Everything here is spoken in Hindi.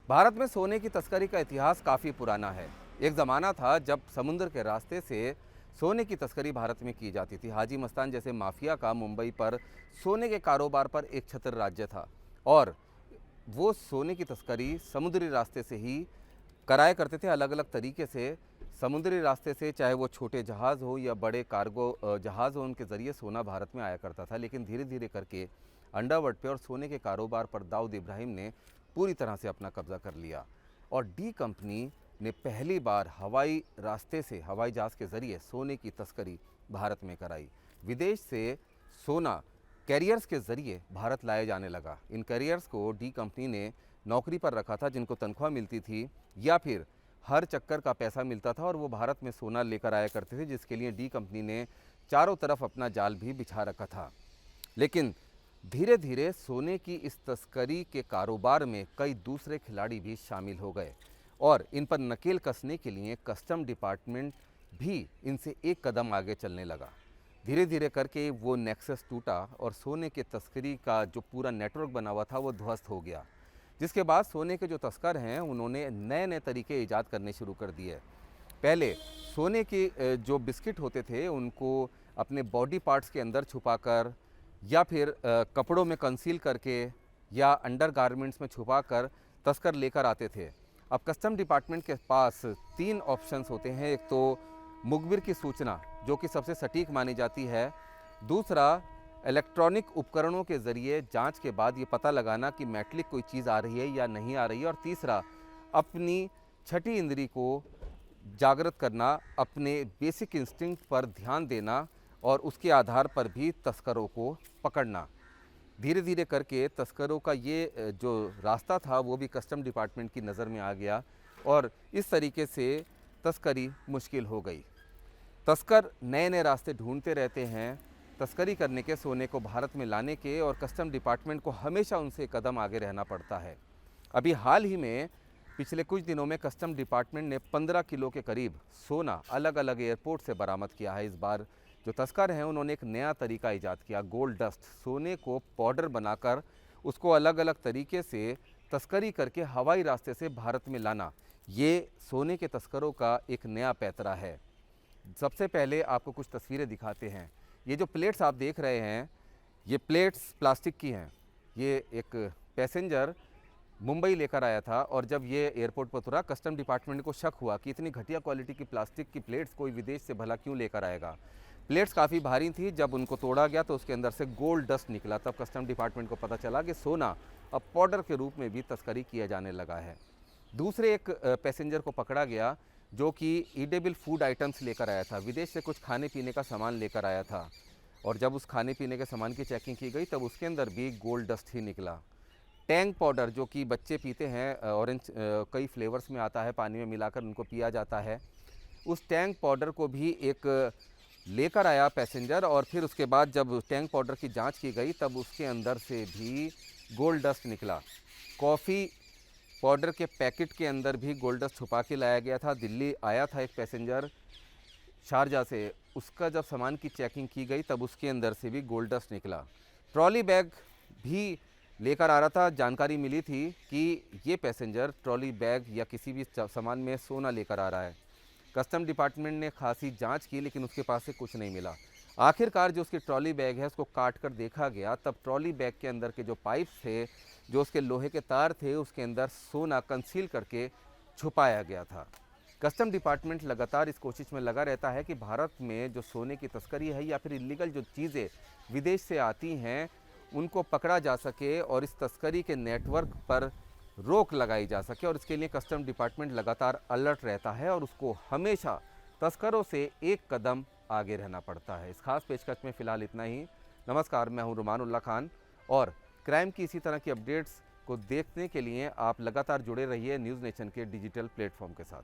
भारत में सोने की तस्करी का इतिहास काफ़ी पुराना है। एक ज़माना था जब समुद्र के रास्ते से सोने की तस्करी भारत में की जाती थी। हाजी मस्तान जैसे माफिया का मुंबई पर सोने के कारोबार पर एक छत्र राज्य था और वो सोने की तस्करी समुद्री रास्ते से ही कराया करते थे, अलग अलग तरीके से। समुद्री रास्ते से चाहे वो छोटे जहाज़ हो या बड़े कार्गो जहाज़ हो, उनके ज़रिए सोना भारत में आया करता था। लेकिन धीरे धीरे करके अंडरवर्ल्ड पे और सोने के कारोबार पर दाऊद इब्राहिम ने पूरी तरह से अपना कब्जा कर लिया और डी कंपनी ने पहली बार हवाई रास्ते से हवाई जहाज़ के ज़रिए सोने की तस्करी भारत में कराई। विदेश से सोना कैरियर्स के ज़रिए भारत लाया जाने लगा। इन कैरियर्स को डी कंपनी ने नौकरी पर रखा था, जिनको तनख्वाह मिलती थी या फिर हर चक्कर का पैसा मिलता था और वो भारत में सोना लेकर आया करते थे, जिसके लिए डी कंपनी ने चारों तरफ अपना जाल भी बिछा रखा था। लेकिन धीरे धीरे सोने की इस तस्करी के कारोबार में कई दूसरे खिलाड़ी भी शामिल हो गए और इन पर नकेल कसने के लिए कस्टम डिपार्टमेंट भी इनसे एक कदम आगे चलने लगा। धीरे धीरे करके वो नेक्सस टूटा और सोने के तस्करी का जो पूरा नेटवर्क बना हुआ था वो ध्वस्त हो गया। जिसके बाद सोने के जो तस्कर हैं उन्होंने नए नए तरीके ईजाद करने शुरू कर दिए। पहले सोने के जो बिस्किट होते थे उनको अपने बॉडी पार्ट्स के अंदर छुपाकर या फिर कपड़ों में कंसील करके या अंडर गारमेंट्स में छुपाकर तस्कर लेकर आते थे। अब कस्टम डिपार्टमेंट के पास तीन ऑप्शंस होते हैं। एक तो मुखबिर की सूचना, जो कि सबसे सटीक मानी जाती है। दूसरा, इलेक्ट्रॉनिक उपकरणों के ज़रिए जांच के बाद ये पता लगाना कि मेटलिक कोई चीज़ आ रही है या नहीं आ रही है। और तीसरा, अपनी छठी इंद्री को जागृत करना, अपने बेसिक इंस्टिंक्ट पर ध्यान देना और उसके आधार पर भी तस्करों को पकड़ना। धीरे धीरे करके तस्करों का ये जो रास्ता था वो भी कस्टम डिपार्टमेंट की नज़र में आ गया और इस तरीके से तस्करी मुश्किल हो गई। तस्कर नए नए रास्ते ढूंढते रहते हैं तस्करी करने के, सोने को भारत में लाने के, और कस्टम डिपार्टमेंट को हमेशा उनसे कदम आगे रहना पड़ता है। अभी हाल ही में पिछले कुछ दिनों में कस्टम डिपार्टमेंट ने 15 किलो के करीब सोना अलग अलग एयरपोर्ट से बरामद किया है। इस बार जो तस्कर हैं उन्होंने एक नया तरीका ईजाद किया, गोल्ड डस्ट। सोने को पाउडर बनाकर उसको अलग अलग तरीके से तस्करी करके हवाई रास्ते से भारत में लाना, ये सोने के तस्करों का एक नया पैतरा है। सबसे पहले आपको कुछ तस्वीरें दिखाते हैं। ये जो प्लेट्स आप देख रहे हैं, ये प्लेट्स प्लास्टिक की हैं। ये एक पैसेंजर मुंबई लेकर आया था और जब ये एयरपोर्ट पर उतरा, कस्टम डिपार्टमेंट को शक हुआ कि इतनी घटिया क्वालिटी की प्लास्टिक की प्लेट्स कोई विदेश से भला क्यों लेकर आएगा। प्लेट्स काफ़ी भारी थी। जब उनको तोड़ा गया तो उसके अंदर से गोल्ड डस्ट निकला। तब कस्टम डिपार्टमेंट को पता चला कि सोना अब पाउडर के रूप में भी तस्करी किया जाने लगा है। दूसरे एक पैसेंजर को पकड़ा गया जो कि ईडेबल फूड आइटम्स लेकर आया था। विदेश से कुछ खाने पीने का सामान लेकर आया था और जब उस खाने पीने के सामान की चेकिंग की गई तब उसके अंदर भी गोल्ड डस्ट ही निकला। टैंग पाउडर, जो कि बच्चे पीते हैं, ऑरेंज कई फ्लेवर्स में आता है, पानी में मिलाकर उनको पिया जाता है, उस टैंग पाउडर को भी एक लेकर आया पैसेंजर। और फिर उसके बाद जब टैंग पाउडर की जांच की गई तब उसके अंदर से भी गोल्ड डस्ट निकला। कॉफ़ी पाउडर के पैकेट के अंदर भी गोल्ड डस्ट छुपा के लाया गया था। दिल्ली आया था एक पैसेंजर शारजा से, उसका जब सामान की चेकिंग की गई तब उसके अंदर से भी गोल्ड डस्ट निकला। ट्रॉली बैग भी लेकर आ रहा था। जानकारी मिली थी कि ये पैसेंजर ट्रॉली बैग या किसी भी सामान में सोना लेकर आ रहा है। कस्टम डिपार्टमेंट ने खासी जांच की लेकिन उसके पास से कुछ नहीं मिला। आखिरकार जो उसकी ट्रॉली बैग है उसको काट कर देखा गया, तब ट्रॉली बैग के अंदर के जो पाइप्स थे, जो उसके लोहे के तार थे, उसके अंदर सोना कंसील करके छुपाया गया था। कस्टम डिपार्टमेंट लगातार इस कोशिश में लगा रहता है कि भारत में जो सोने की तस्करी है या फिर इलीगल जो चीज़ें विदेश से आती हैं उनको पकड़ा जा सके और इस तस्करी के नेटवर्क पर रोक लगाई जा सके। और इसके लिए कस्टम डिपार्टमेंट लगातार अलर्ट रहता है और उसको हमेशा तस्करों से एक कदम आगे रहना पड़ता है। इस खास पेशकश में फ़िलहाल इतना ही। नमस्कार, मैं हूं रुमानुल्लाह खान और क्राइम की इसी तरह की अपडेट्स को देखने के लिए आप लगातार जुड़े रहिए न्यूज़ नेशन के डिजिटल प्लेटफॉर्म के साथ।